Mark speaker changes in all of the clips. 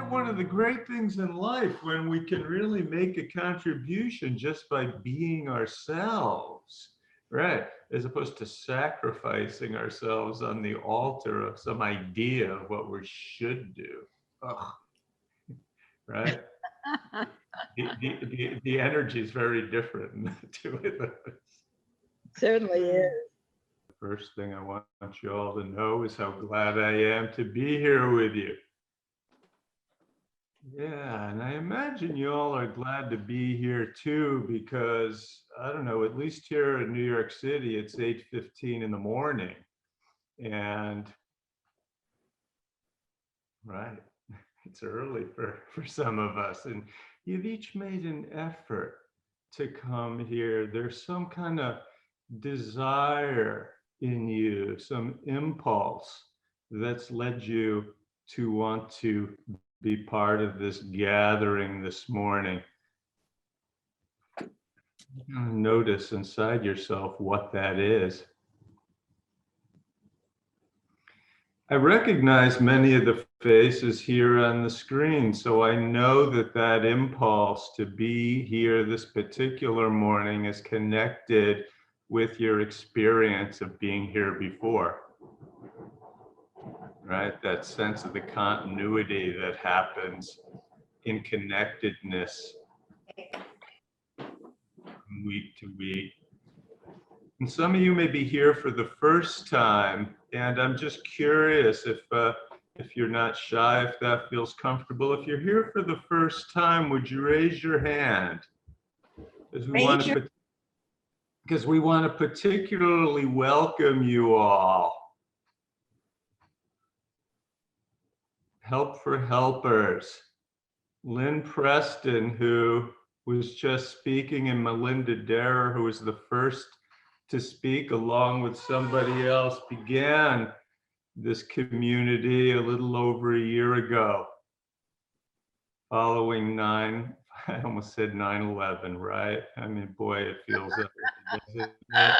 Speaker 1: one of the great things in life when we can really make a contribution just by being ourselves, right? As opposed to sacrificing ourselves on the altar of some idea of what we should do. Ugh, right? The energy is very different in the two of those.
Speaker 2: Certainly is.
Speaker 1: First thing I want you all to know is how glad I am to be here with you. Yeah, and I imagine you all are glad to be here too, because I don't know, at least here in New York City, it's 8:15 in the morning. And right, it's early for some of us. And you've each made an effort to come here. There's some kind of desire in you, some impulse that's led you to want to be part of this gathering this morning. Notice inside yourself what that is. I recognize many of the faces here on the screen, so I know that that impulse to be here this particular morning is connected with your experience of being here before. Right? That sense of the continuity that happens in connectedness from week to week. And some of you may be here for the first time, and I'm just curious if you're not shy, if that feels comfortable. If you're here for the first time, would you raise your hand? Because we want to particularly welcome you all. Help for Helpers. Lynn Preston, who was just speaking, and Melinda Darrer, who was the first to speak along with somebody else, began this community a little over a year ago, following I almost said 9/11, right? I mean, boy, it feels like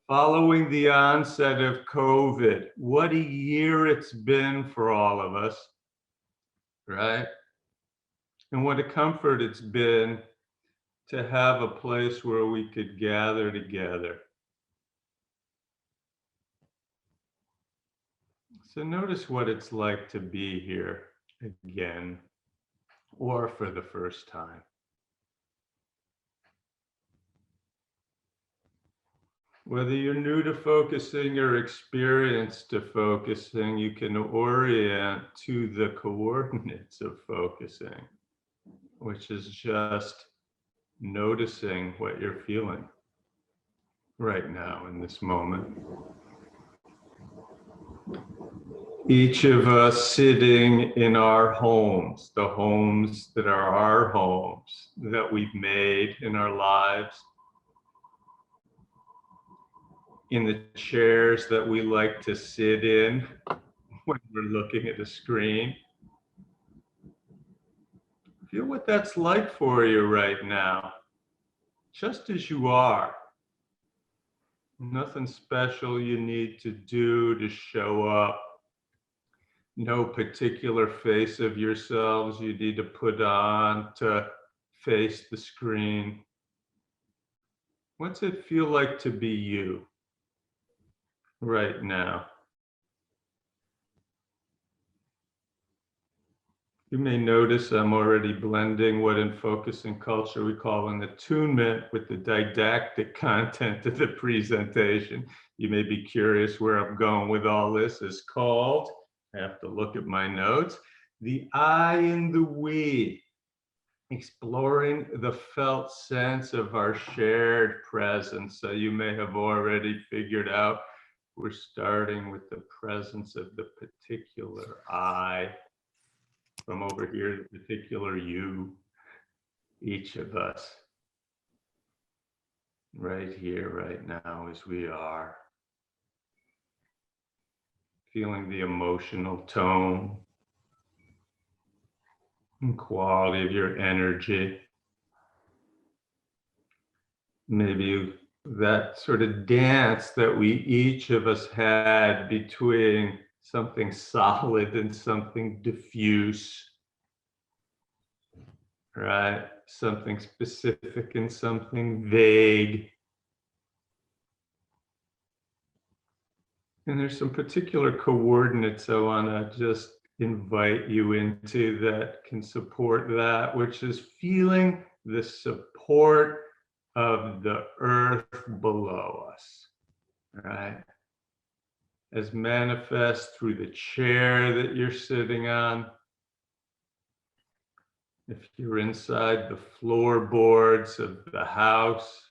Speaker 1: following the onset of COVID. What a year it's been for all of us, right? And what a comfort it's been to have a place where we could gather together. So notice what it's like to be here again, or for the first time. Whether you're new to focusing or experienced to focusing, you can orient to the coordinates of focusing, which is just noticing what you're feeling right now in this moment. Each of us sitting in our homes, the homes that are our homes that we've made in our lives, in the chairs that we like to sit in when we're looking at a screen. Feel what that's like for you right now, just as you are. Nothing special you need to do to show up. No particular face of yourselves you need to put on to face the screen. What's it feel like to be you right now? You may notice I'm already blending what in focusing culture we call an attunement with the didactic content of the presentation. You may be curious where I'm going with all this. Is called, I have to look at my notes, the I and the we, exploring the felt sense of our shared presence. So you may have already figured out we're starting with the presence of the particular I. From over here, the particular you, each of us, right here, right now, as we are. Feeling the emotional tone and quality of your energy. Maybe that sort of dance that we each of us had between something solid and something diffuse, right? Something specific and something vague. And there's some particular coordinates I want to just invite you into that can support that, which is feeling the support of the earth below us, right? As manifest through the chair that you're sitting on. If you're inside the floorboards of the house,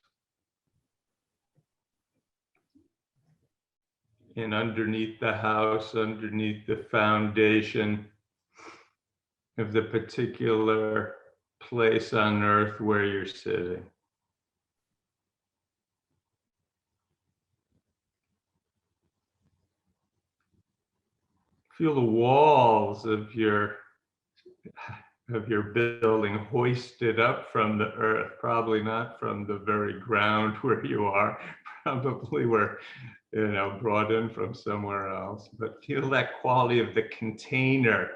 Speaker 1: and underneath the house, underneath the foundation of the particular place on earth where you're sitting. Feel the walls of your building hoisted up from the earth, probably not from the very ground where you are, probably were, brought in from somewhere else, but feel that quality of the container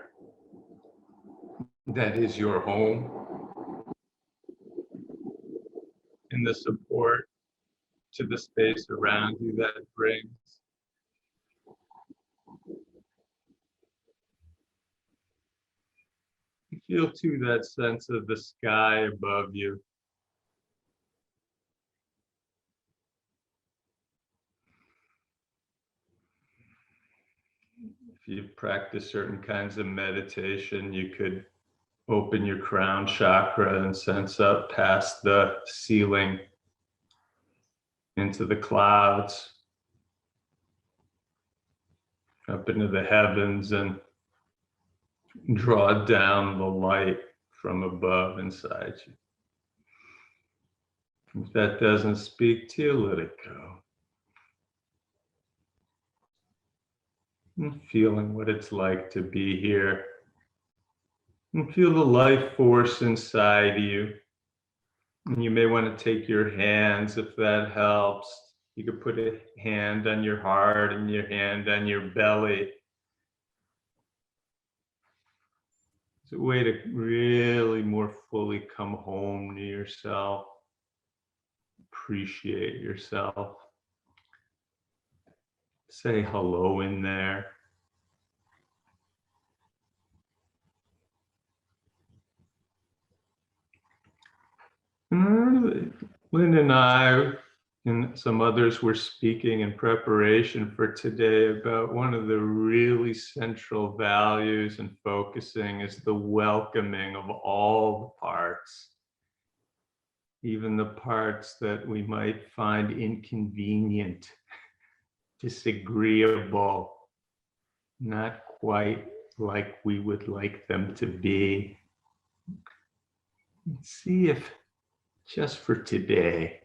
Speaker 1: that is your home and the support to the space around you that it brings. Feel too that sense of the sky above you. If you practice certain kinds of meditation, you could open your crown chakra and sense up past the ceiling into the clouds, up into the heavens, and draw down the light from above inside you. If that doesn't speak to you, let it go. And feeling what it's like to be here. And feel the life force inside you. And you may want to take your hands, if that helps. You could put a hand on your heart and your hand on your belly. It's a way to really more fully come home to yourself, appreciate yourself. Say hello in there. And Lynn and I and some others were speaking in preparation for today about one of the really central values and focusing is the welcoming of all the parts, even the parts that we might find inconvenient, disagreeable, not quite like we would like them to be. See if just for today,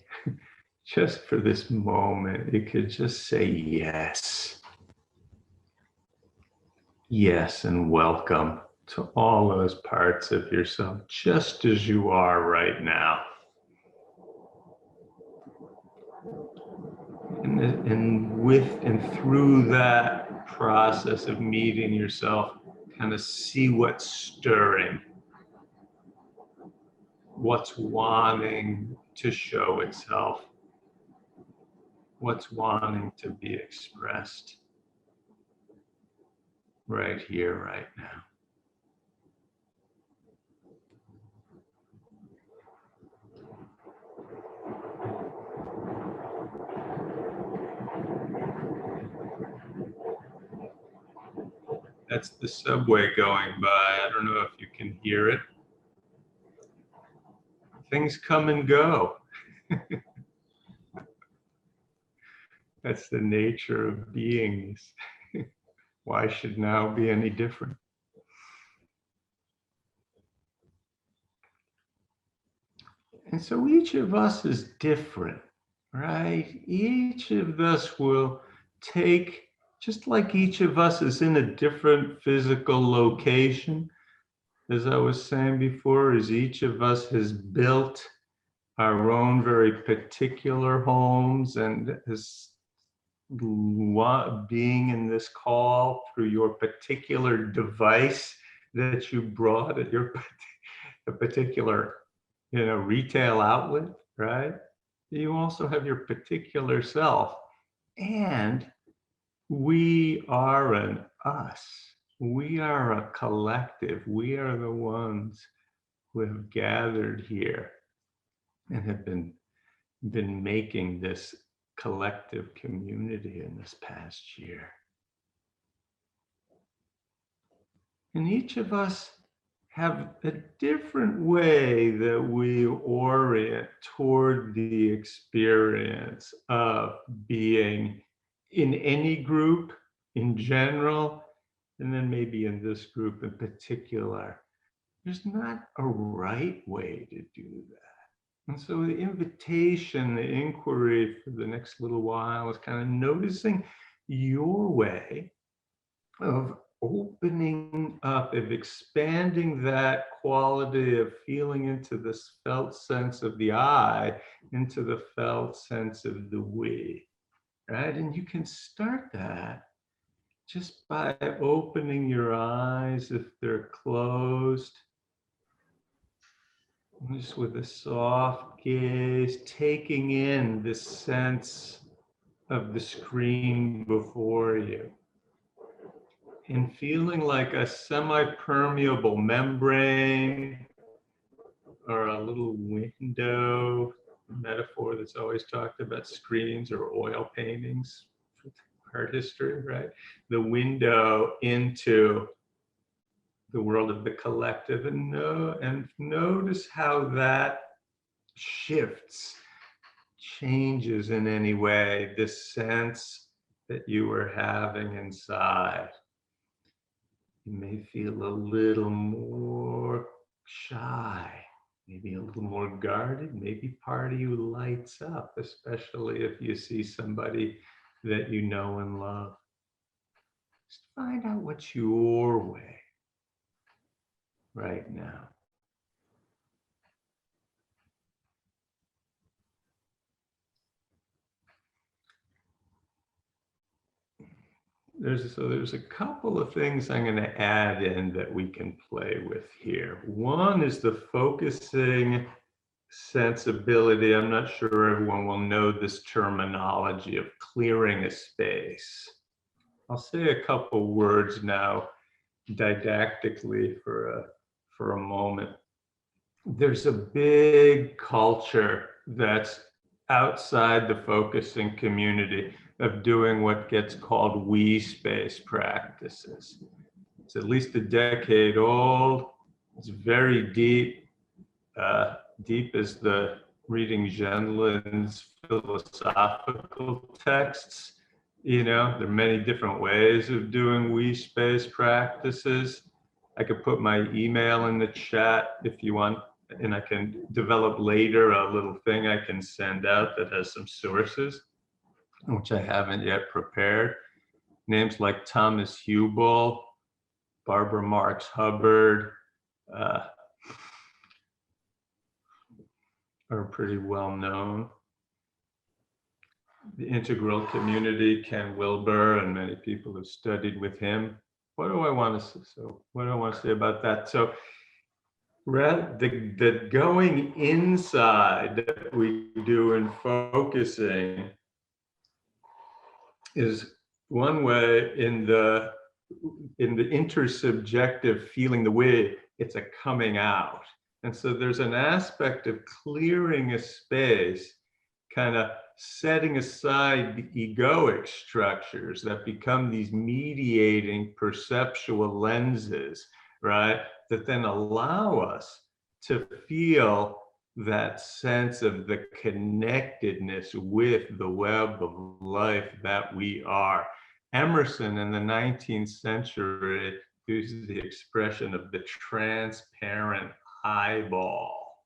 Speaker 1: just for this moment, you could just say yes. Yes, and welcome to all those parts of yourself, just as you are right now. And with and through that process of meeting yourself, kind of see what's stirring, what's wanting to show itself, what's wanting to be expressed right here, right now. That's the subway going by. I don't know if you can hear it. Things come and go. That's the nature of beings. Why should now be any different? And so each of us is different, right? Each of us will take, just like each of us is in a different physical location, as I was saying before, as each of us has built our own very particular homes and has being in this call through your particular device that you brought at your a particular, retail outlet, right? You also have your particular self, and we are an us. We are a collective. We are the ones who have gathered here and have been making this collective community in this past year. And each of us have a different way that we orient toward the experience of being in any group in general, and then maybe in this group in particular. There's not a right way to do that. And so the invitation, the inquiry for the next little while is kind of noticing your way of opening up, of expanding that quality of feeling into this felt sense of the I, into the felt sense of the we, right? And you can start that just by opening your eyes if they're closed, just with a soft gaze, taking in the sense of the screen before you, and feeling like a semi-permeable membrane or a little window, metaphor that's always talked about screens or oil paintings, art history, right? The window into the world of the collective, and notice how that shifts, changes in any way, this sense that you were having inside. You may feel a little more shy, maybe a little more guarded, maybe part of you lights up, especially if you see somebody that you know and love. Just find out what's your way right now. There's a couple of things I'm going to add in that we can play with here. One is the focusing sensibility. I'm not sure everyone will know this terminology of clearing a space. I'll say a couple words now didactically for a moment. There's a big culture that's outside the focusing community of doing what gets called we space practices. It's at least a decade old. It's very deep. Deep as the reading Genlin's philosophical texts. There are many different ways of doing we space practices. I could put my email in the chat if you want, and I can develop later a little thing I can send out that has some sources, which I haven't yet prepared. Names like Thomas Hubel, Barbara Marx Hubbard, are pretty well known. The integral community, Ken Wilber, and many people have studied with him. What do I want to say about that? So the going inside that we do in focusing is one way. In the intersubjective feeling the way, it's a coming out. And so there's an aspect of clearing a space, kind of setting aside the egoic structures that become these mediating perceptual lenses, right? That then allow us to feel that sense of the connectedness with the web of life that we are. Emerson in the 19th century uses the expression of the transparent eyeball,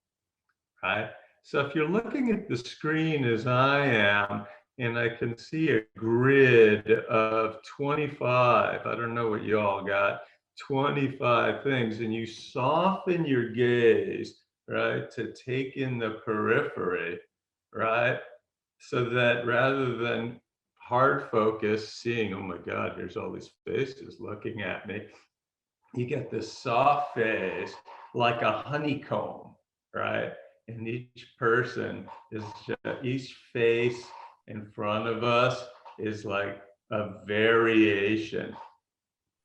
Speaker 1: right? So if you're looking at the screen as I am, and I can see a grid of 25, I don't know what you all got, 25 things, and you soften your gaze, right, to take in the periphery, right? So that rather than hard focus, seeing, oh my God, there's all these faces looking at me. You get this soft phase, like a honeycomb, right? And each person is each face in front of us is like a variation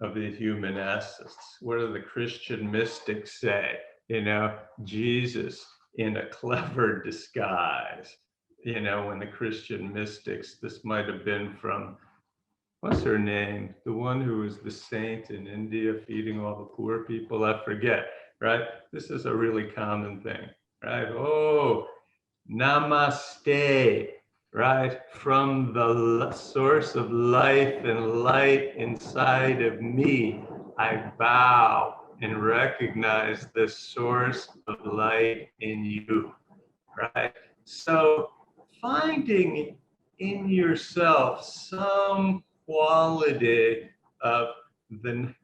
Speaker 1: of the human essence. What do the Christian mystics say? Jesus in a clever disguise. When the Christian mystics, this might have been from, what's her name? The one who was the saint in India feeding all the poor people, I forget, right? This is a really common thing, right? Oh, namaste, right? From the source of life and light inside of me, I bow and recognize the source of light in you, right? So finding in yourself some quality of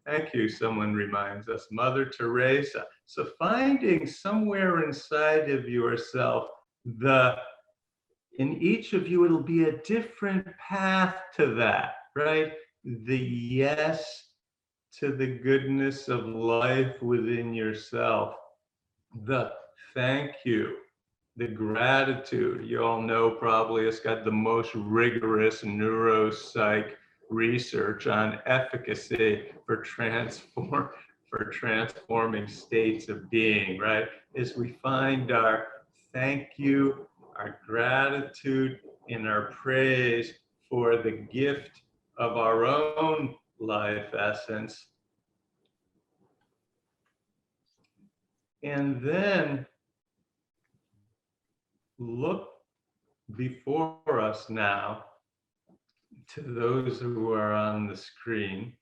Speaker 1: thank you, someone reminds us, Mother Teresa. So finding somewhere inside of yourself in each of you, it'll be a different path to that, right? The yes to the goodness of life within yourself, the thank you, the gratitude. You all know probably it's got the most rigorous neuropsych research on efficacy for transforming states of being, right? As we find our thank you, our gratitude, and our praise for the gift of our own life essence. And then look before us now to those who are on the screen.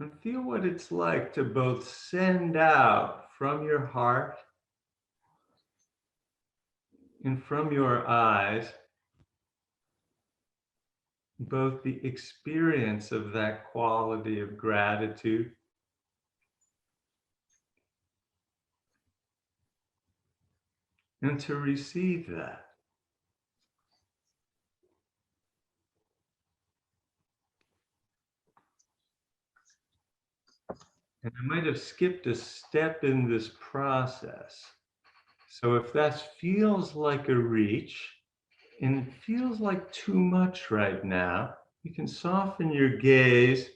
Speaker 1: And feel what it's like to both send out from your heart and from your eyes both the experience of that quality of gratitude and to receive that. And I might have skipped a step in this process. So if that feels like a reach and it feels like too much right now, you can soften your gaze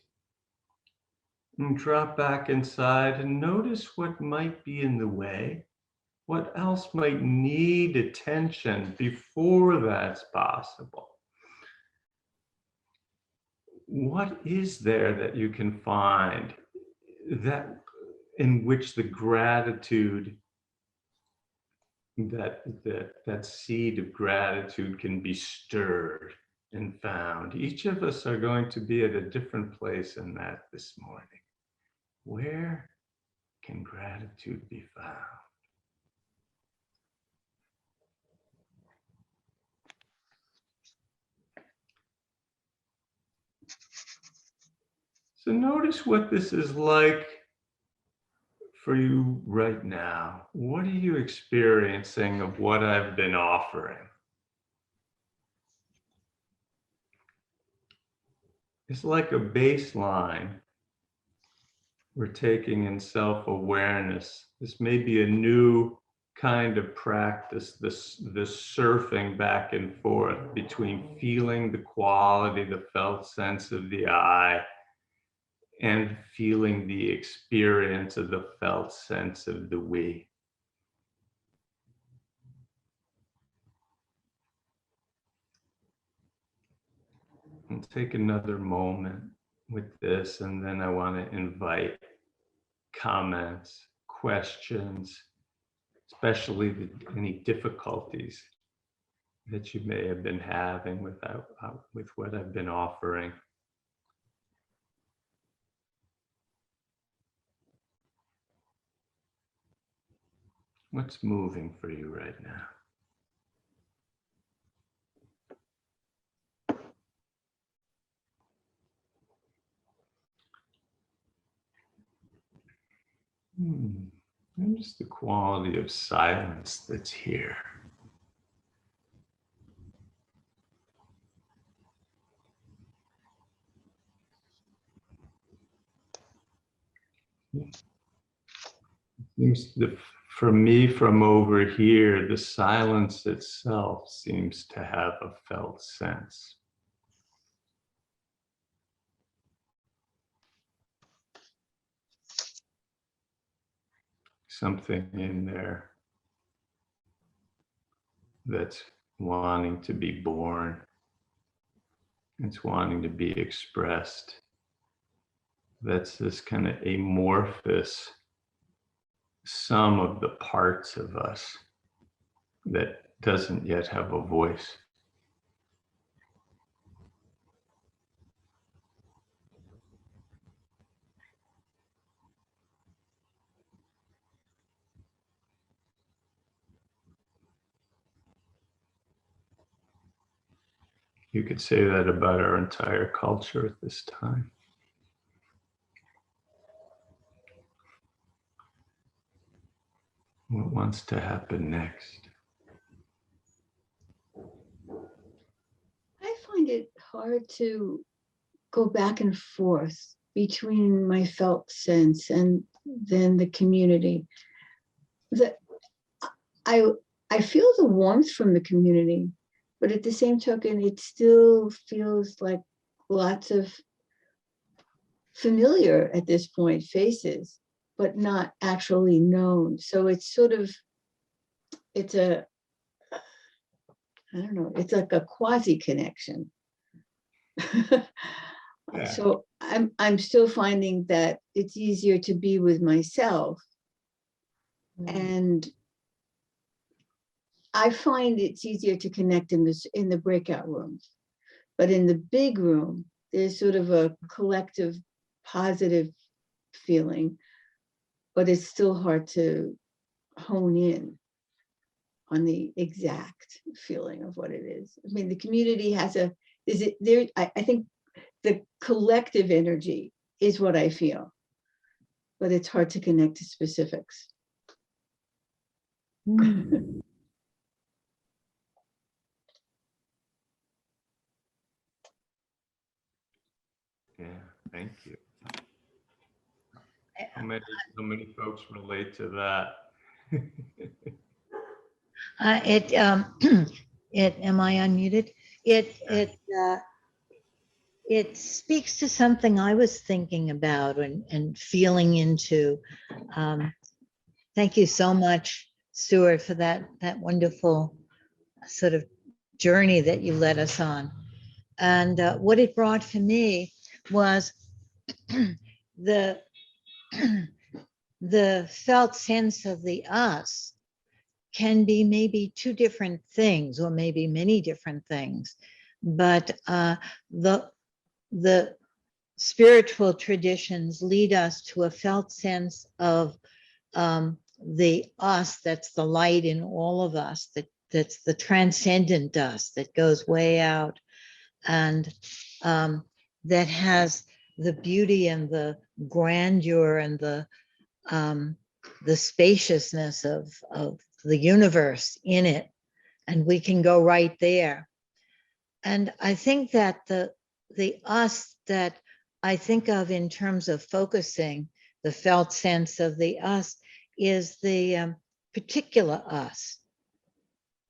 Speaker 1: and drop back inside and notice what might be in the way. What else might need attention before that's possible? What is there that you can find that in which the gratitude, that seed of gratitude can be stirred and found? Each of us are going to be at a different place in that this morning. Where can gratitude be found? So notice what this is like for you right now. What are you experiencing of what I've been offering? It's like a baseline we're taking in self-awareness. This may be a new kind of practice, this surfing back and forth between feeling the quality, the felt sense of the I, and feeling the experience of the felt sense of the we. And take another moment with this, and then I want to invite comments, questions, especially any difficulties that you may have been having with what I've been offering. What's moving for you right now? And just the quality of silence that's here. Seems for me, from over here, the silence itself seems to have a felt sense. Something in there that's wanting to be born. It's wanting to be expressed. That's this kind of amorphous sum of the parts of us that doesn't yet have a voice. You could say that about our entire culture at this time. What wants to happen next?
Speaker 2: I find it hard to go back and forth between my felt sense and then the community. That I feel the warmth from the community, but at the same token, it still feels like lots of familiar at this point faces, but not actually known. So it's sort of, it's a, I don't know, it's like a quasi connection.
Speaker 1: Yeah.
Speaker 2: So I'm still finding that it's easier to be with myself. And I find it's easier to connect in the breakout rooms. But in the big room, there's sort of a collective positive feeling, but it's still hard to hone in on the exact feeling of what it is. I mean, the community has I think the collective energy is what I feel, but it's hard to connect to specifics.
Speaker 1: Yeah, thank you. How many folks relate to that?
Speaker 3: Am I unmuted? It speaks to something I was thinking about and feeling into. Thank you so much, Stuart, for that wonderful sort of journey that you led us on. And what it brought for me was the felt sense of the us can be maybe two different things, or maybe many different things, but the spiritual traditions lead us to a felt sense of the us, that's the light in all of us, that's the transcendent us that goes way out, and that has the beauty and the grandeur and the spaciousness of the universe in it, and we can go right there. And I think that the us that I think of in terms of focusing, the felt sense of the us, is the particular us.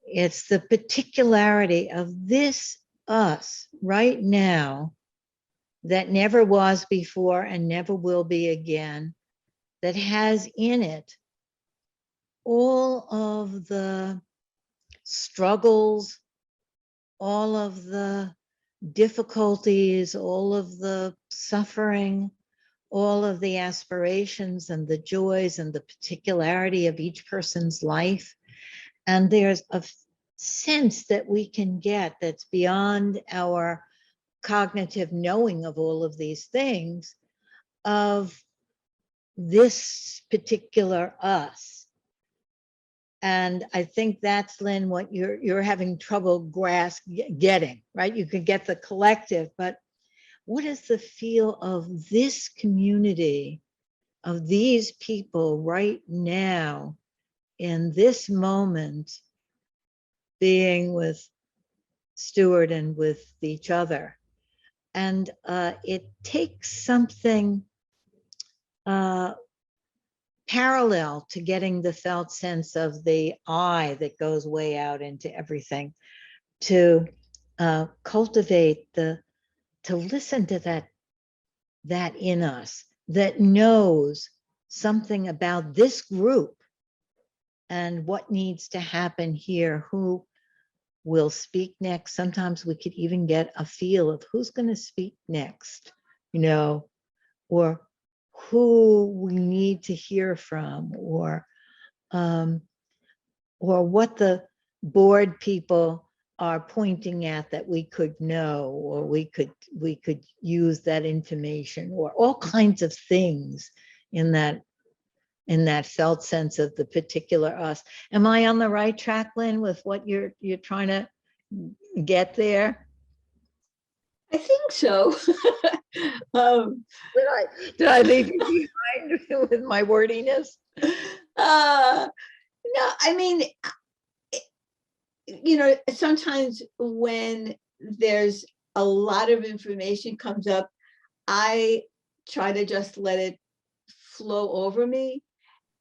Speaker 3: It's the particularity of this us right now that never was before and never will be again, that has in it all of the struggles, all of the difficulties, all of the suffering, all of the aspirations and the joys and the particularity of each person's life. And there's a sense that we can get that's beyond our cognitive knowing of all of these things, of this particular us. And I think that's, Lynn, what you're having trouble getting, right? You can get the collective, but what is the feel of this community of these people right now in this moment being with Stuart and with each other. And it takes something parallel to getting the felt sense of the I that goes way out into everything, to cultivate to listen to that in us that knows something about this group and what needs to happen here, who will speak next. Sometimes we could even get a feel of who's going to speak next, or who we need to hear from, or what the board people are pointing at that we could know, or we could use that information, or all kinds of things in that felt sense of the particular us. Am I on the right track, Lynn, with what you're trying to get there?
Speaker 2: I think so.
Speaker 3: Did I leave you behind with my wordiness?
Speaker 2: No, I mean, sometimes when there's a lot of information comes up, I try to just let it flow over me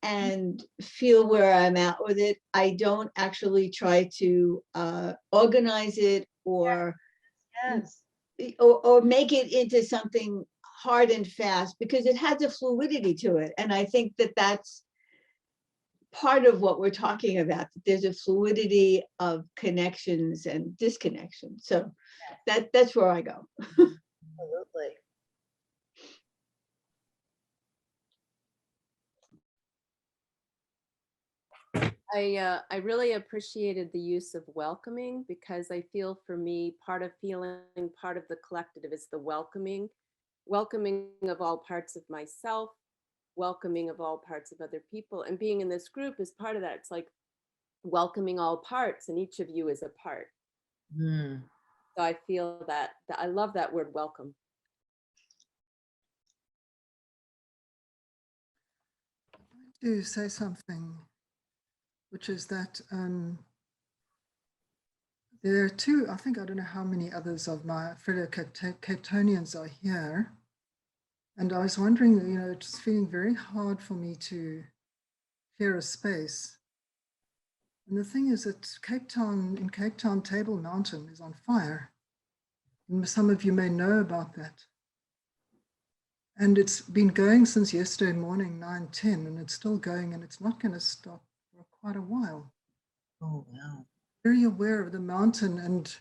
Speaker 2: and feel where I'm at with it. I don't actually try to organize it or
Speaker 3: Yes.
Speaker 2: or make it into something hard and fast, because it has a fluidity to it. And I think that that's part of what we're talking about. There's a fluidity of connections and disconnections. So that's where I go.
Speaker 3: Absolutely.
Speaker 4: I really appreciated the use of welcoming, because I feel, for me, part of feeling part of the collective is the welcoming of all parts of myself, welcoming of all parts of other people. And being in this group is part of that. It's like welcoming all parts, and each of you is a part.
Speaker 3: Mm.
Speaker 4: So I feel that I love that word, welcome.
Speaker 5: To say something, which is that there are two, I don't know how many others of my fellow Capetonians are here. And I was wondering, it's feeling very hard for me to clear a space. And the thing is that in Cape Town, Table Mountain is on fire. And some of you may know about that. And it's been going since yesterday morning, 9:10, and it's still going, and it's not going to stop for quite a while.
Speaker 3: Oh, wow.
Speaker 5: Very aware of the mountain, and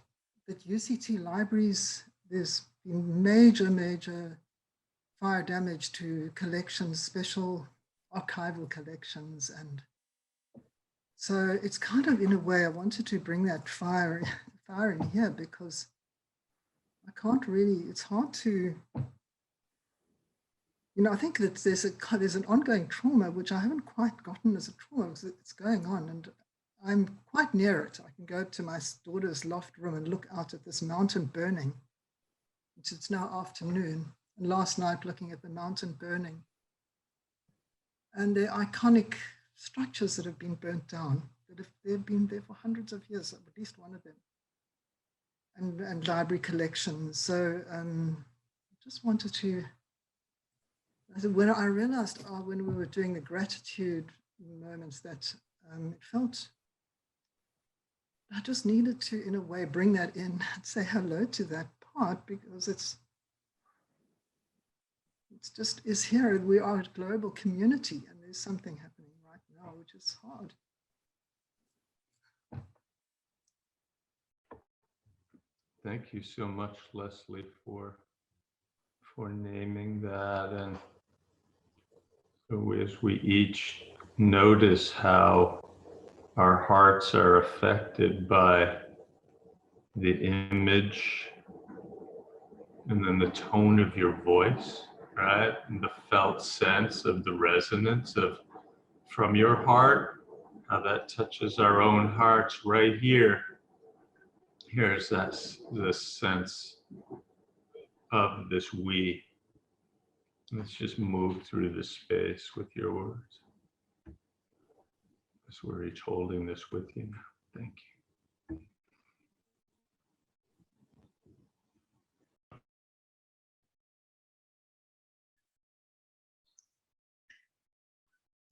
Speaker 5: that UCT libraries, there's been major fire damage to collections, special archival collections. And so it's kind of, in a way, I wanted to bring that fire in here, because I can't really, it's hard to, I think that there's an ongoing trauma, which I haven't quite gotten as a trauma, because it's going on, and I'm quite near it. I can go to my daughter's loft room and look out at this mountain burning, which it's now afternoon. And last night, looking at the mountain burning, and the iconic structures that have been burnt down, they've been there for hundreds of years, at least one of them, and library collections. So I just wanted to, when I realized when we were doing the gratitude moments, that it felt, I just needed to, in a way, bring that in and say hello to that part, because it's just is here. We are a global community, and there's something happening right now, which is hard.
Speaker 1: Thank you so much, Leslie, for naming that. And so as we each notice how our hearts are affected by the image and then the tone of your voice, right? And the felt sense of the resonance from your heart, how that touches our own hearts right here. Here's this sense of this we. Let's just move through the space with your words. As we're each holding this with you now. Thank you.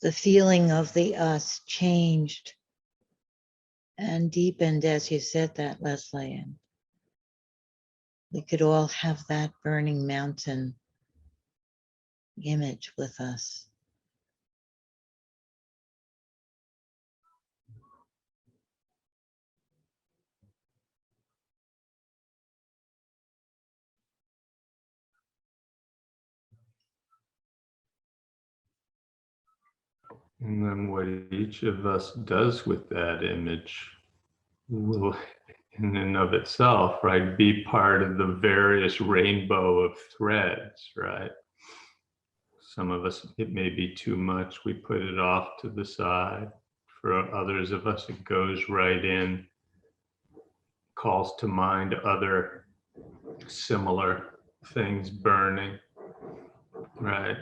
Speaker 3: The feeling of the us changed and deepened as you said that, Leslie. And we could all have that burning mountain image with us.
Speaker 1: And then what each of us does with that image will, in and of itself, right, be part of the various rainbow of threads, right? Some of us, it may be too much. We put it off to the side. For others of us, it goes right in, calls to mind other similar things burning, right?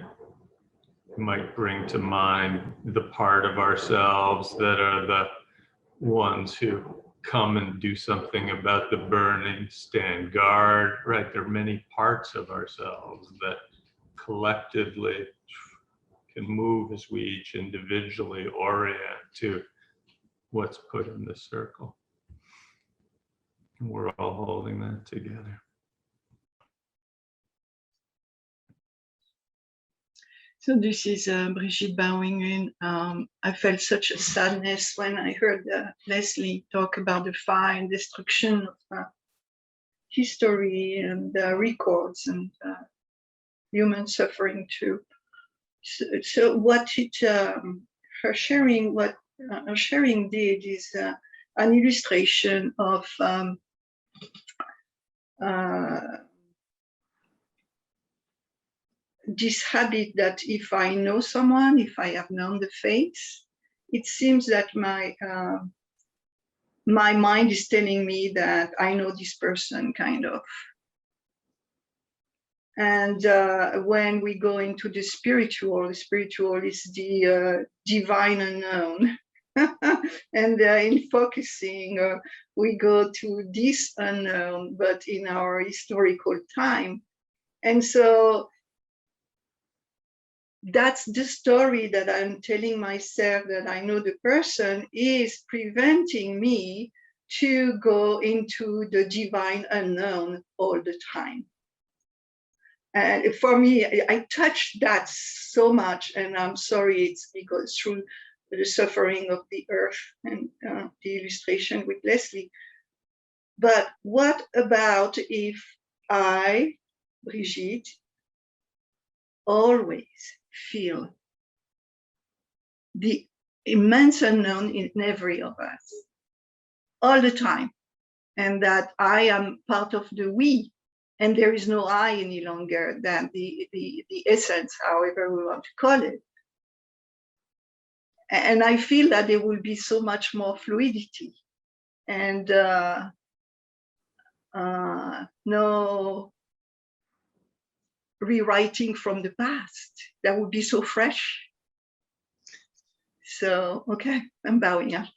Speaker 1: Might bring to mind the part of ourselves that are the ones who come and do something about the burning, stand guard, right? There are many parts of ourselves that collectively can move as we each individually orient to what's put in the circle. And we're all holding that together.
Speaker 6: So this is Brigitte bowing in. I felt such a sadness when I heard Leslie talk about the fire and destruction of history and records and human suffering too. So what her sharing did is an illustration of this habit that if I know someone, if I have known the face, it seems that my mind is telling me that I know this person, kind of. And when we go into the spiritual is the divine unknown. And in focusing, we go to this unknown, but in our historical time. And so that's the story that I'm telling myself, that I know the person is preventing me to go into the divine unknown all the time. And for me, I touched that so much, and I'm sorry, it's because through the suffering of the earth and the illustration with Leslie. But what about if I, Brigitte, always feel the immense unknown in every of us, all the time, and that I am part of the we, and there is no I any longer, than the essence, however we want to call it. And I feel that there will be so much more fluidity and no rewriting from the past. That would be so fresh. So, okay, I'm bowing out.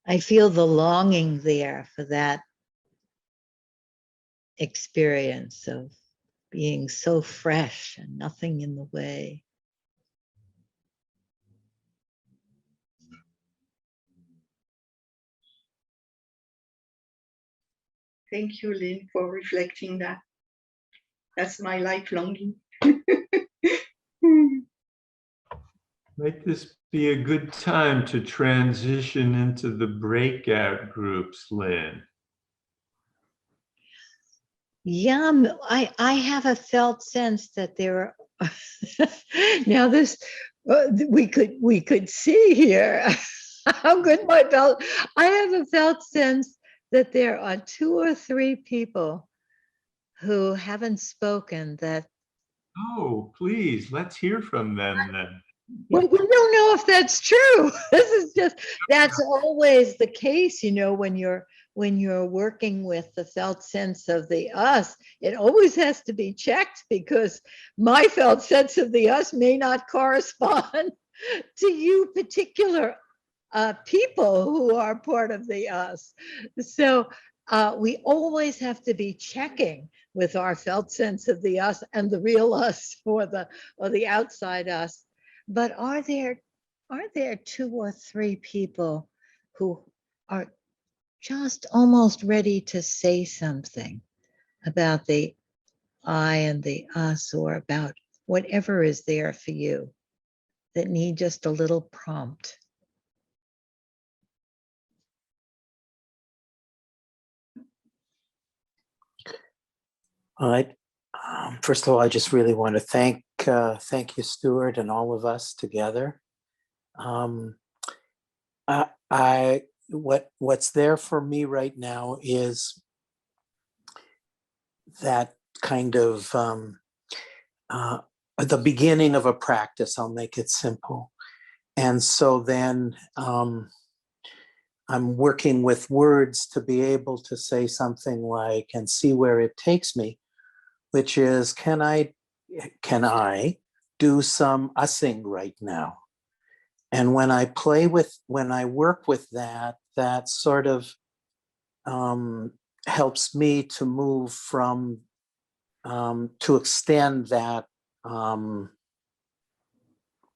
Speaker 3: I feel the longing there for that experience of being so fresh and nothing in the way.
Speaker 6: Thank you, Lynn, for reflecting that. That's my life longing.
Speaker 1: Make this be a good time to transition into the breakout groups, Lynn.
Speaker 3: Yeah, I have a felt sense that there are now this we could see here how good my felt. I have a felt sense that there are 2 or 3 people who haven't spoken that
Speaker 1: Oh, please, let's hear from them then.
Speaker 3: Well, we don't know if that's true. This is just, that's always the case, you know, when you're working with the felt sense of the us, it always has to be checked because my felt sense of the us may not correspond to you particular people who are part of the us. So we always have to be checking with our felt sense of the us and the real us or the outside us. But are there two or three people who are just almost ready to say something about the I and the us, or about whatever is there for you, that need just a little prompt?
Speaker 7: All right. First of all, I just really want to thank you, Stuart, and all of us together. What's there for me right now is that kind of the beginning of a practice. I'll make it simple. And so then I'm working with words to be able to say something like, and see where it takes me, which is, can I do some ussing right now? And when I work with that, that sort of helps me to move from, to extend that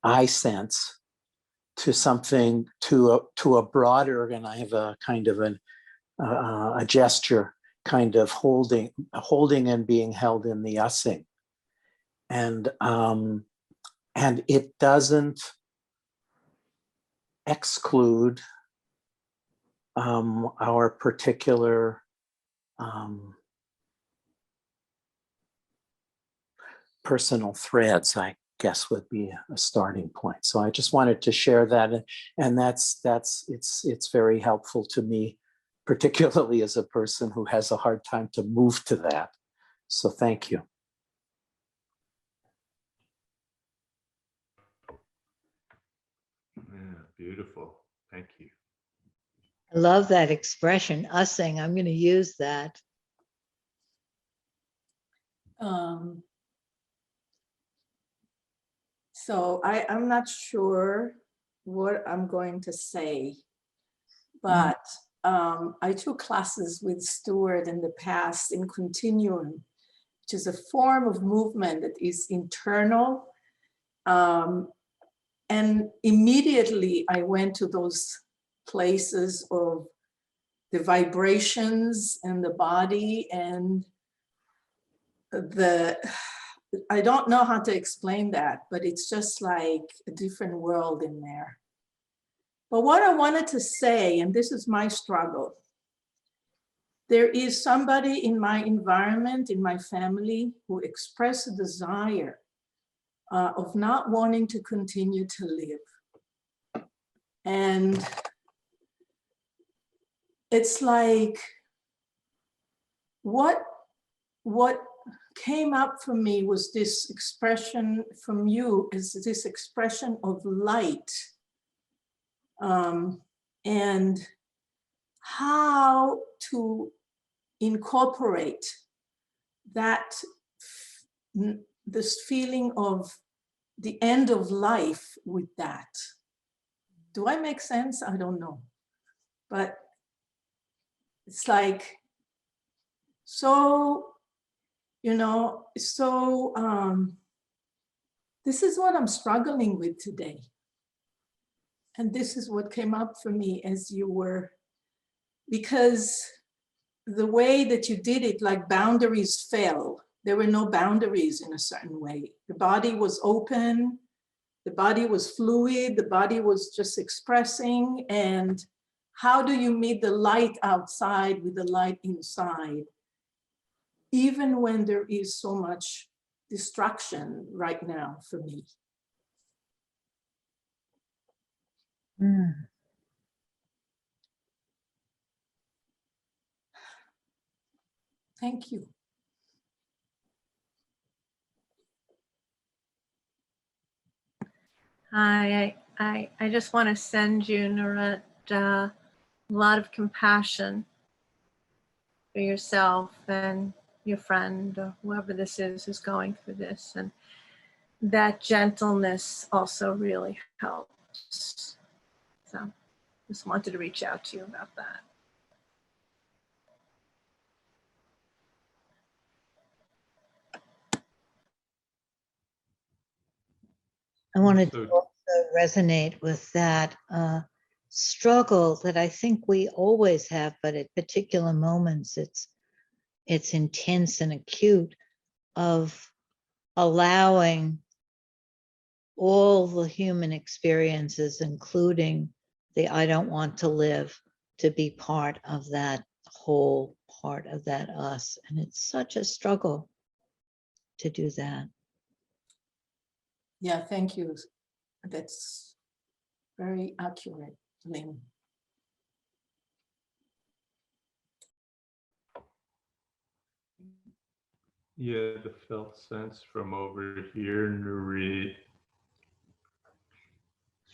Speaker 7: I sense to something, to a broader, and I have a kind of a gesture, kind of holding and being held in the ussing. And it doesn't exclude our particular personal threads, I guess would be a starting point. So I just wanted to share that, and it's very helpful to me, particularly as a person who has a hard time to move to that. So thank you.
Speaker 1: Yeah, beautiful. Thank you.
Speaker 3: I love that expression, ussing. I'm going to use that.
Speaker 8: So I'm not sure what I'm going to say, but I took classes with Stuart in the past in Continuum, which is a form of movement that is internal. And immediately I went to those places of the vibrations and the body, and I don't know how to explain that, but it's just like a different world in there. But what I wanted to say, and this is my struggle, there is somebody in my environment, in my family, who expressed a desire of not wanting to continue to live. And it's like, what came up for me was this expression from you, is this expression of light, and how to incorporate that, this feeling of the end of life with that. Do I make sense? I don't know. But it's like, so, you know, so this is what I'm struggling with today. And this is what came up for me as you were, because the way that you did it, like boundaries fell. There were no boundaries in a certain way. The body was open, the body was fluid, the body was just expressing. And how do you meet the light outside with the light inside? Even when there is so much distraction right now for me. Thank you.
Speaker 9: I just want to send you, Nurit, a lot of compassion for yourself and your friend or whoever this is who's going through this. And that gentleness also really helps. So just wanted to reach out to you about that.
Speaker 3: I wanted
Speaker 1: So-
Speaker 3: to also resonate with that struggle that I think we always have, but at particular moments it's intense and acute, of allowing all the human experiences, including the I don't want to live, to be part of that whole part of that us. And it's such a struggle to do that.
Speaker 8: Yeah, thank you. That's very accurate, Lynn.
Speaker 1: Yeah, the felt sense from over here, Nurit,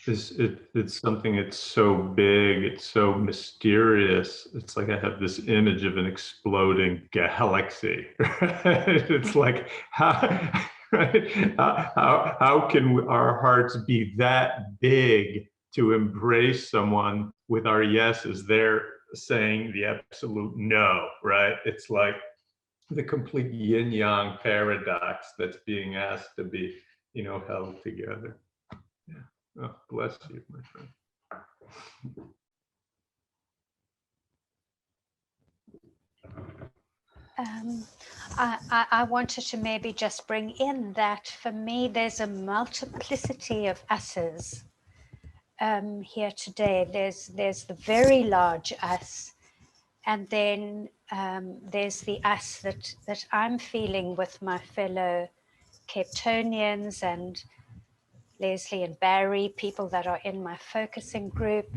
Speaker 1: it's something that's so big, it's so mysterious. It's like I have this image of an exploding galaxy. Right? It's like right? How can our hearts be that big to embrace someone with our yeses? They're saying the absolute no, right? It's like the complete yin yang paradox that's being asked to be, held together. Yeah. Oh, bless you, my friend.
Speaker 10: I wanted to maybe just bring in that for me, there's a multiplicity of us's here today. There's the very large us, and then there's the us that I'm feeling with my fellow Cape Townians and Leslie and Barry, people that are in my focusing group.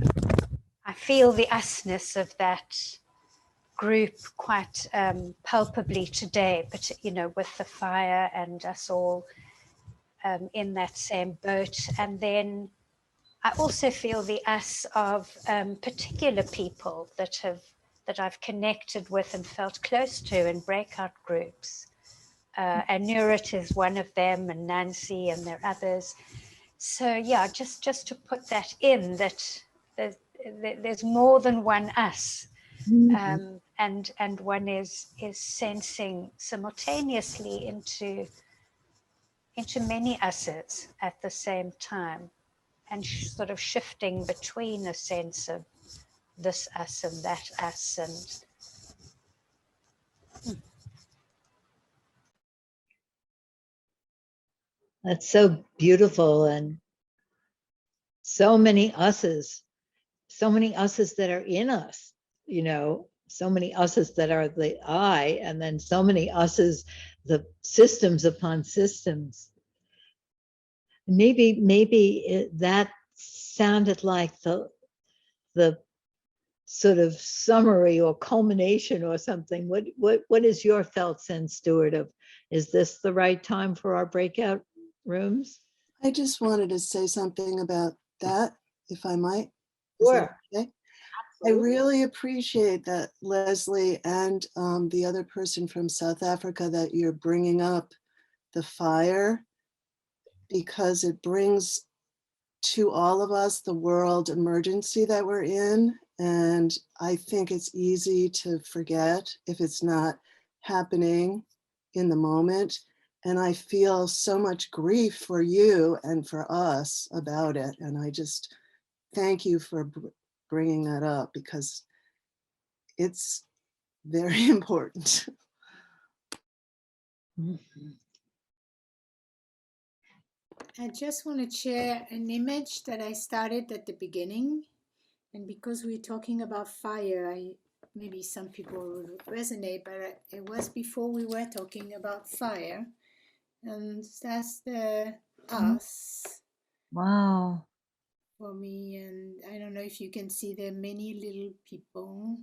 Speaker 10: I feel the usness of that group quite palpably today, but with the fire and us all in that same boat. And then I also feel the us of particular people that I've connected with and felt close to in breakout groups. And Nurit is one of them, and Nancy, and there are others. So yeah, just to put that in, that there's more than one us. And one is sensing simultaneously into many us's at the same time, and sort of shifting between a sense of this us and that us. And
Speaker 3: That's so beautiful, and so many us's that are in us, so many us's that are the I, and then so many us's, the systems upon systems. Maybe that sounded like the sort of summary or culmination or something. What is your felt sense, Stuart, of, is this the right time for our breakout rooms?
Speaker 11: I just wanted to say something about that, if I might. Is that
Speaker 3: Sure.
Speaker 11: okay? I really appreciate that, Leslie, and the other person from South Africa, that you're bringing up the fire, because it brings to all of us the world emergency that we're in. And I think it's easy to forget if it's not happening in the moment. And I feel so much grief for you and for us about it. And I just thank you for bringing that up, because it's very important.
Speaker 12: I just want to share an image that I started at the beginning. And because we're talking about fire, maybe some people will resonate, but it was before we were talking about fire. And that's the us.
Speaker 3: Wow.
Speaker 12: For me. And I don't know if you can see there are many little people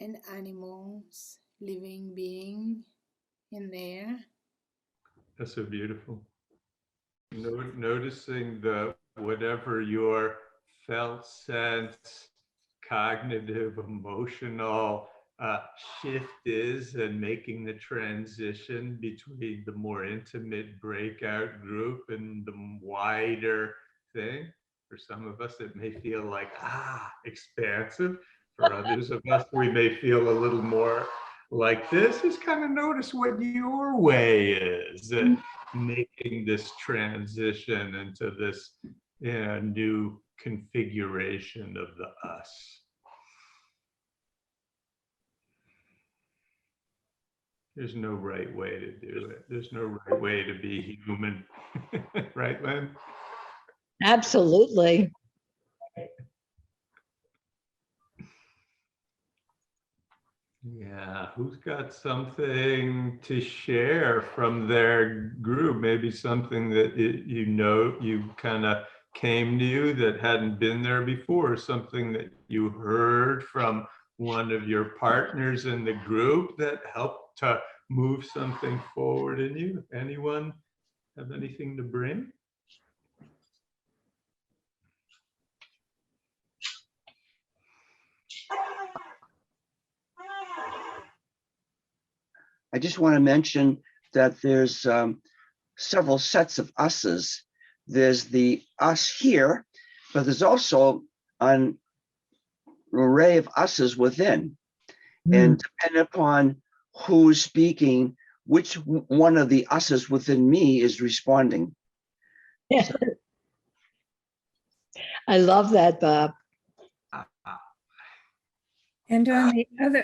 Speaker 12: and animals, living being in there.
Speaker 1: That's so beautiful. Noticing the whatever your felt sense, cognitive, emotional shift is, and making the transition between the more intimate breakout group and the wider thing. For some of us, it may feel like, expansive. For others of us, we may feel a little more like this. Just kind of notice what your way is at making this transition into this new configuration of the us. There's no right way to do it. There's no right way to be human. Right, Lynn?
Speaker 3: Absolutely.
Speaker 1: Yeah, who's got something to share from their group? Maybe something that you kind of came to you that hadn't been there before, or something that you heard from one of your partners in the group that helped to move something forward in you. Anyone have anything to bring?
Speaker 13: I just want to mention that there's several sets of us's. There's the us here, but there's also an array of us's within. And depending upon who's speaking, which one of the us's within me is responding.
Speaker 3: Yeah. I love that, Bob.
Speaker 14: And on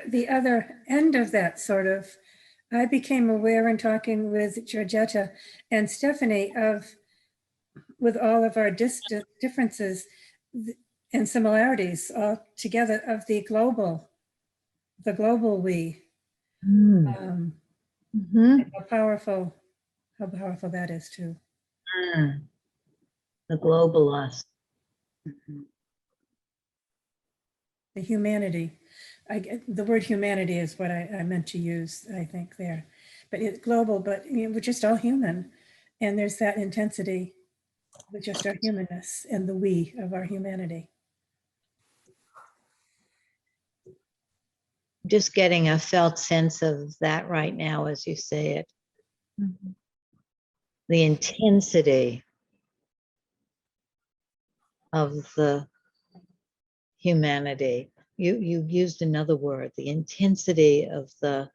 Speaker 14: the other end of that sort of, I became aware in talking with Georgetta and Stephanie with all of our differences and similarities all together of the global we. And how powerful that is too.
Speaker 3: The global us.
Speaker 14: The humanity. The word humanity is what I meant to use, I think, there. But it's global, but we're just all human. And there's that intensity with just our humanness and the we of our humanity.
Speaker 3: Just getting a felt sense of that right now as you say it. The intensity of the humanity. You used another word, the intensity of the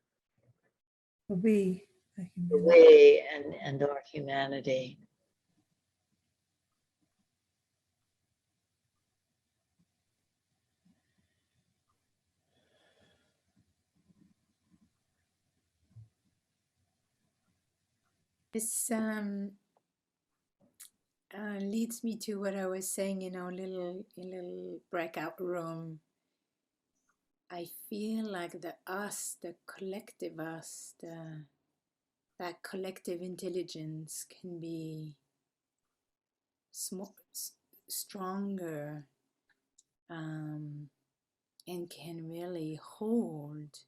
Speaker 14: we
Speaker 3: and our humanity.
Speaker 12: This leads me to what I was saying in our little breakout room. I feel like the us, the collective us, that collective intelligence can be stronger and can really hold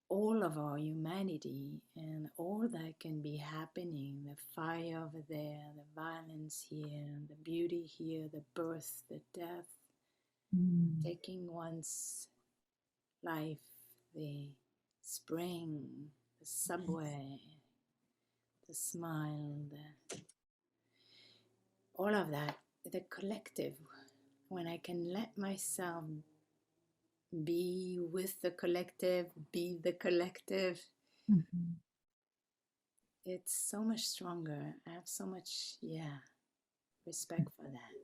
Speaker 12: all of our humanity and all that can be happening, the fire over there, the violence here, the beauty here, the birth, the death, taking one's life, the spring, the subway, the smile, all of that, the collective. When I can let myself be with the collective, be the collective, it's so much stronger. I have so much, respect for that.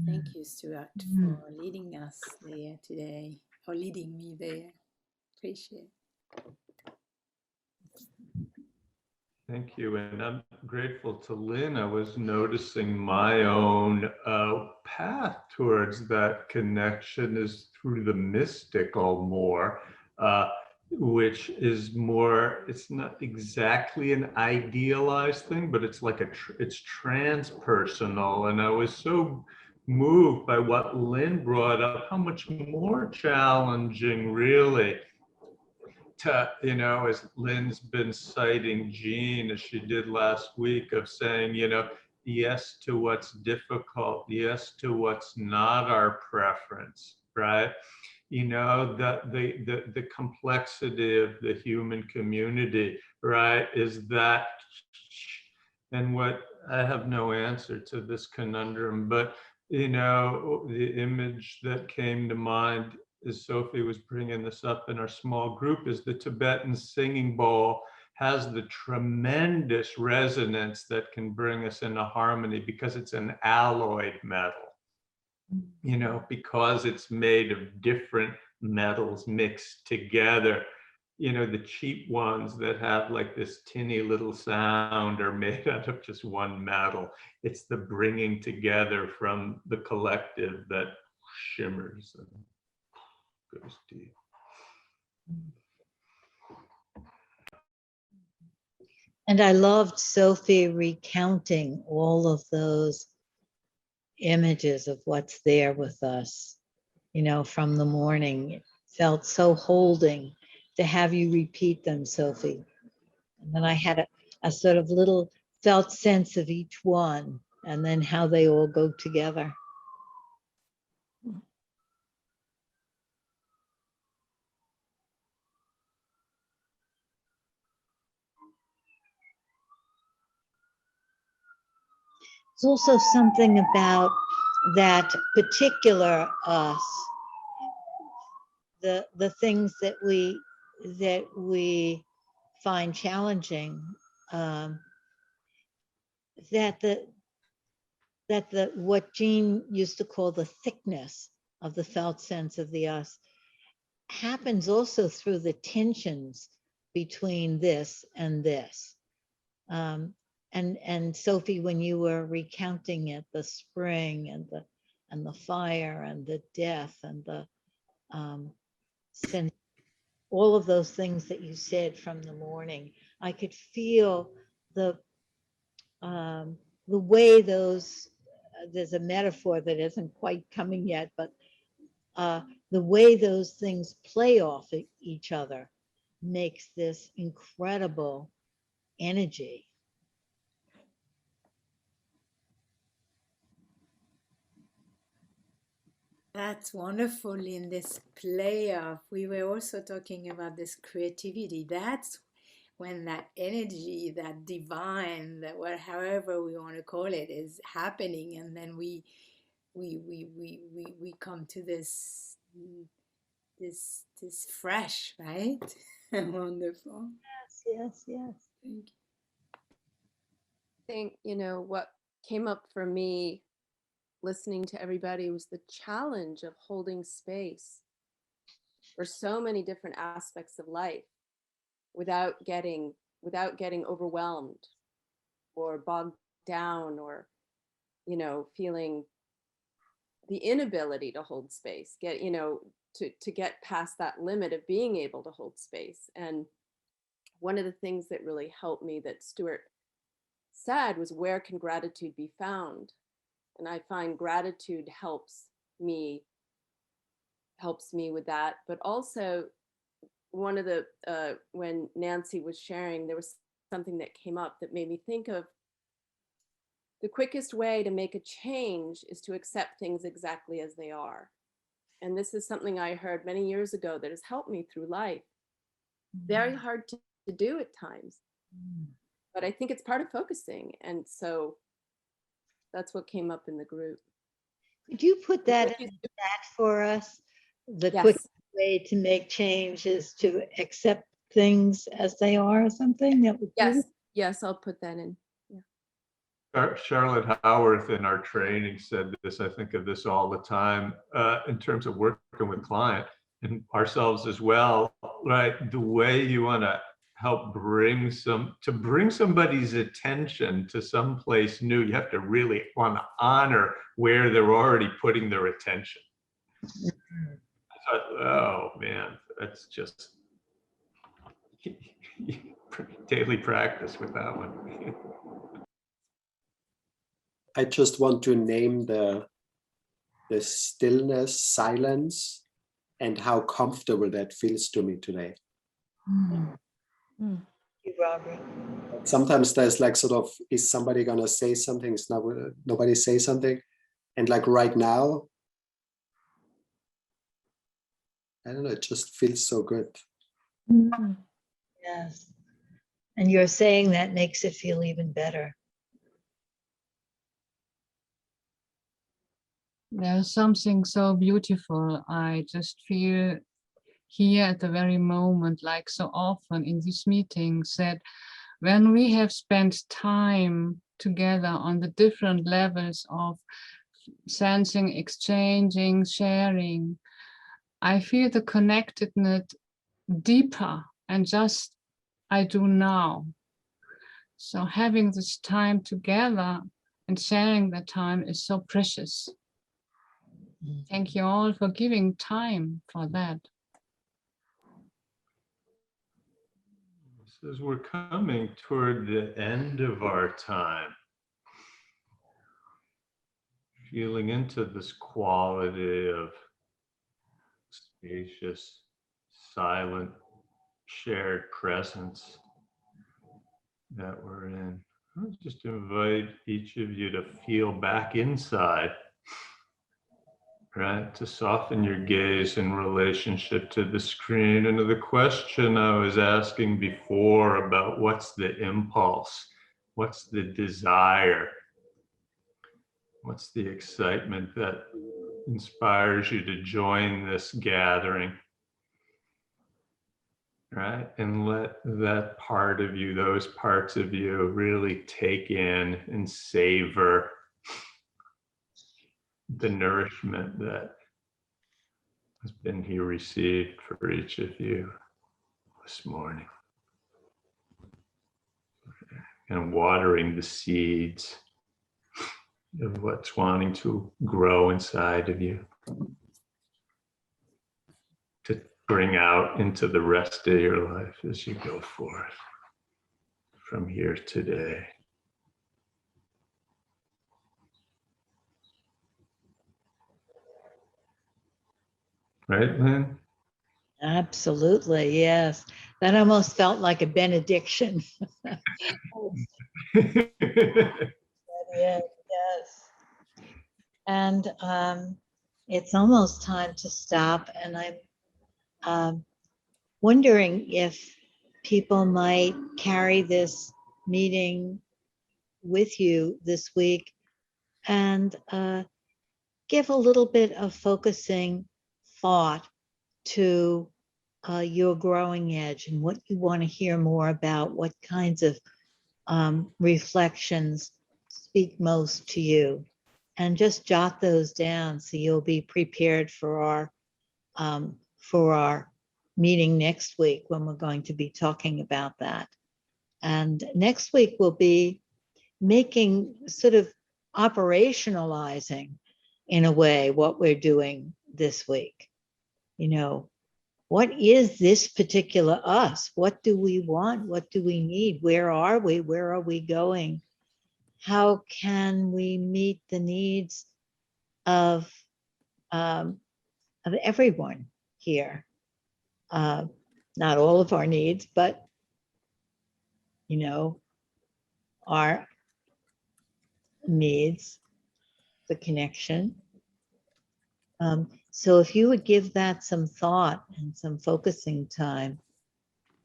Speaker 12: Thank you, Stuart, for leading us there today, or leading me there. Appreciate it.
Speaker 1: Thank you, and I'm grateful to Lynn. I was noticing my own path towards that connection is through the mystical more, which is more, it's not exactly an idealized thing, but it's like it's transpersonal. And I was so moved by what Lynn brought up, how much more challenging really to, as Lynn's been citing Jean as she did last week, of saying, yes to what's difficult, yes to what's not our preference, right? You know, the complexity of the human community, right, is that, and what, I have no answer to this conundrum, but you know, the image that came to mind as Sophie was bringing this up in our small group is the Tibetan singing bowl has the tremendous resonance that can bring us into harmony because it's an alloyed metal, you know, because it's made of different metals mixed together. You know, the cheap ones that have like this tinny little sound are made out of just one metal. It's the bringing together from the collective that shimmers and goes deep.
Speaker 3: And I loved Sophie recounting all of those images of what's there with us, you know, from the morning. It felt so holding to have you repeat them, Sophie. And then I had a sort of little felt sense of each one and then how they all go together. There's also something about that particular us, the things that we find challenging, that the what Jean used to call the thickness of the felt sense of the us happens also through the tensions between this and this. And Sophie, when you were recounting it, the spring and the fire and the death and the sense, all of those things that you said from the morning, I could feel the way those, there's a metaphor that isn't quite coming yet, but the way those things play off each other makes this incredible energy.
Speaker 12: That's wonderful in this play of, we were also talking about this creativity. That's when that energy, that divine, that however we want to call it, is happening, and then we come to this fresh, right? Wonderful.
Speaker 3: Yes.
Speaker 12: Thank you.
Speaker 4: I think, you know, what came up for me listening to everybody was the challenge of holding space for so many different aspects of life without getting overwhelmed or bogged down, or, you know, feeling the inability to hold space, to get past that limit of being able to hold space. And one of the things that really helped me that Stuart said was, where can gratitude be found? And I find gratitude helps me with that. But also, one of the when Nancy was sharing, there was something that came up that made me think of the quickest way to make a change is to accept things exactly as they are. And this is something I heard many years ago that has helped me through life. Very hard to do at times, but I think it's part of focusing. And so that's what came up in the group.
Speaker 3: Could you put that in the chat for us? The quick way to make change is to accept things as they are, or something that would
Speaker 4: Yes, I'll put that in.
Speaker 1: Charlotte Howarth in our training said this. I think of this all the time in terms of working with client and ourselves as well, right? The way you want to help bring somebody's attention to some place new, you have to really want to honor where they're already putting their attention. I thought, oh man, that's just daily practice with that one.
Speaker 15: I just want to name the stillness, silence, and how comfortable that feels to me today.
Speaker 3: Thank you, Robert.
Speaker 15: Sometimes there's like sort of, is somebody gonna say something? Is nobody say something? And like right now, I don't know, it just feels so good.
Speaker 3: Yes. And you're saying that makes it feel even better.
Speaker 16: There's something so beautiful. I just feel here at the very moment, like so often in these meetings, that when we have spent time together on the different levels of sensing, exchanging, sharing, I feel the connectedness deeper and just I do now. So having this time together and sharing that time is so precious. Thank you all for giving time for that.
Speaker 1: As we're coming toward the end of our time, feeling into this quality of spacious, silent, shared presence that we're in, I'll just invite each of you to feel back inside, right? To soften your gaze in relationship to the screen and to the question I was asking before about what's the impulse, what's the desire, what's the excitement that inspires you to join this gathering, right? And let that part of you, those parts of you, really take in and savor the nourishment that has been here received for each of you this morning. And watering the seeds of what's wanting to grow inside of you, to bring out into the rest of your life as you go forth from here today. Right, Lynn?
Speaker 3: Absolutely, yes. That almost felt like a benediction. Yes, yes. And it's almost time to stop. And I'm wondering if people might carry this meeting with you this week and give a little bit of focusing thought to your growing edge and what you want to hear more about, what kinds of reflections speak most to you, and just jot those down so you'll be prepared for our meeting next week when we're going to be talking about that. And next week we'll be making sort of operationalizing in a way what we're doing this week. You know, what is this particular us? What do we want? What do we need? Where are we? Where are we going? How can we meet the needs of everyone here? Not all of our needs, but you know, our needs, the connection. So if you would give that some thought and some focusing time,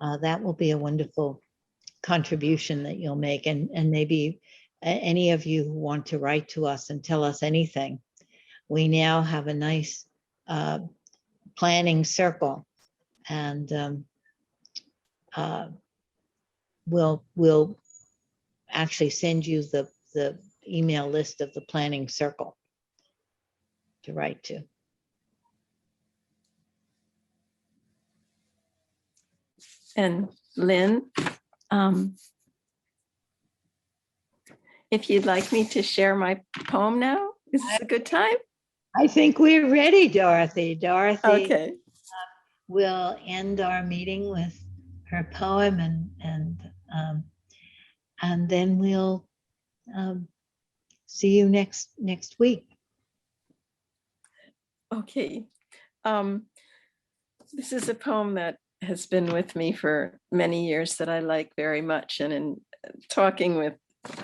Speaker 3: that will be a wonderful contribution that you'll make. And maybe any of you who want to write to us and tell us anything, we now have a nice planning circle, and we'll actually send you the email list of the planning circle to write to.
Speaker 17: And Lynn, if you'd like me to share my poem now, is this a good time?
Speaker 3: I think we're ready, Dorothy. Dorothy
Speaker 17: Okay.
Speaker 3: will end our meeting with her poem, and then we'll see you next week.
Speaker 17: Okay. This is a poem that has been with me for many years that I like very much. And talking with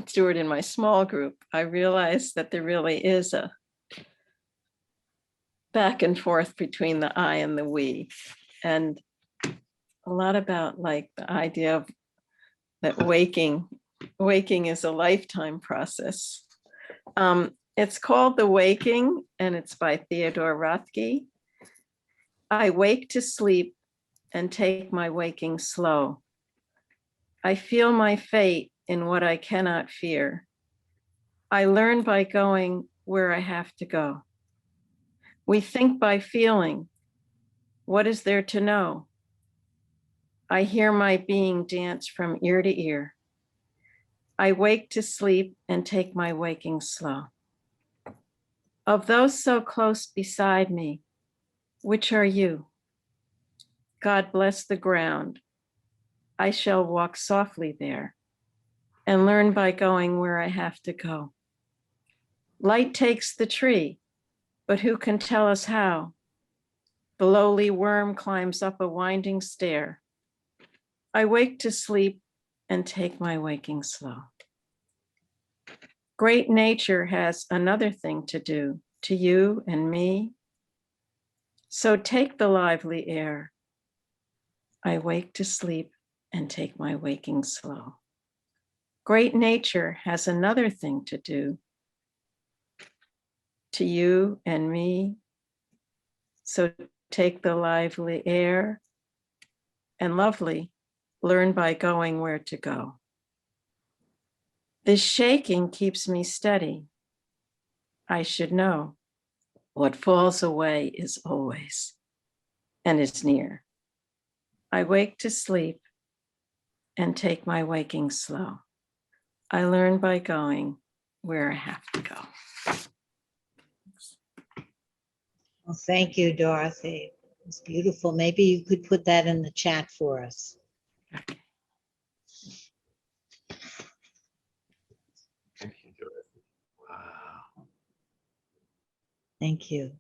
Speaker 17: Stuart in my small group, I realized that there really is a back and forth between the I and the we, and a lot about like the idea of that waking is a lifetime process. It's called The Waking, and it's by Theodore Rothke. I wake to sleep and take my waking slow. I feel my fate in what I cannot fear. I learn by going where I have to go. We think by feeling. What is there to know? I hear my being dance from ear to ear. I wake to sleep and take my waking slow. Of those so close beside me, which are you? God bless the ground. I shall walk softly there and learn by going where I have to go. Light takes the tree, but who can tell us how? The lowly worm climbs up a winding stair. I wake to sleep and take my waking slow. Great nature has another thing to do to you and me. So take the lively air. I wake to sleep and take my waking slow. Great nature has another thing to do to you and me. So take the lively air and lovely, learn by going where to go. This shaking keeps me steady. I should know what falls away is always and is near. I wake to sleep and take my waking slow. I learn by going where I have to go.
Speaker 3: Well, thank you, Dorothy. It's beautiful. Maybe you could put that in the chat for us.
Speaker 1: Thank you, Dorothy. Wow.
Speaker 3: Thank you.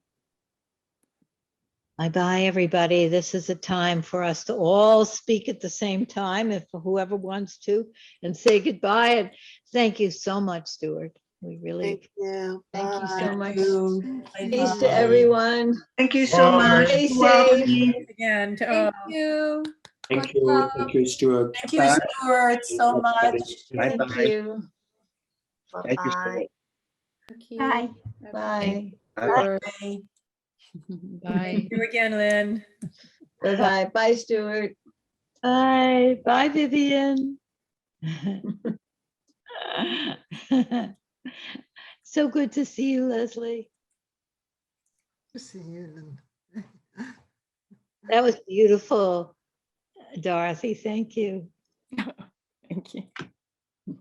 Speaker 3: Bye-bye, everybody. This is a time for us to all speak at the same time, if whoever wants to, and say goodbye. And thank you so much, Stuart. We really
Speaker 11: Thank you.
Speaker 2: Thank you so
Speaker 11: Bye.
Speaker 2: much.
Speaker 8: Bye.
Speaker 2: Peace to everyone.
Speaker 6: Thank you so much.
Speaker 2: Stay
Speaker 6: Welcome.
Speaker 2: safe.
Speaker 14: Again, to
Speaker 4: Thank
Speaker 14: all.
Speaker 4: you.
Speaker 15: Thank you. Thank you, Stuart.
Speaker 8: Thank you, Stuart, so much.
Speaker 2: Thank you.
Speaker 13: Thank you, Stuart.
Speaker 2: Bye.
Speaker 4: Thank you.
Speaker 12: Bye.
Speaker 2: Bye.
Speaker 13: Bye-bye.
Speaker 8: Bye.
Speaker 16: Bye.
Speaker 14: You again, Lynn.
Speaker 2: Bye-bye. Bye, Stuart.
Speaker 3: Bye. Bye, Vivian. So good to see you, Leslie.
Speaker 5: To see you.
Speaker 3: That was beautiful, Dorothy. Thank you.
Speaker 17: Thank you.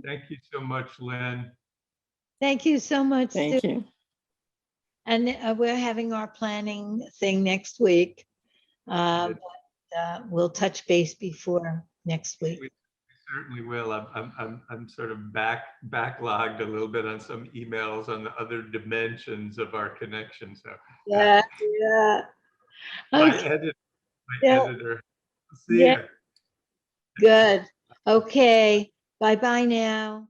Speaker 1: Thank you so much, Lynn.
Speaker 3: Thank you so much,
Speaker 17: Thank
Speaker 3: Stu.
Speaker 17: you.
Speaker 3: And we're having our planning thing next week. But, we'll touch base before next week.
Speaker 1: We certainly will. I'm sort of backlogged a little bit on some emails on the other dimensions of our connection. So
Speaker 3: Yeah.
Speaker 1: my
Speaker 3: Okay.
Speaker 1: editor. See
Speaker 3: Yeah.
Speaker 1: ya.
Speaker 3: Good. Okay. Bye-bye now.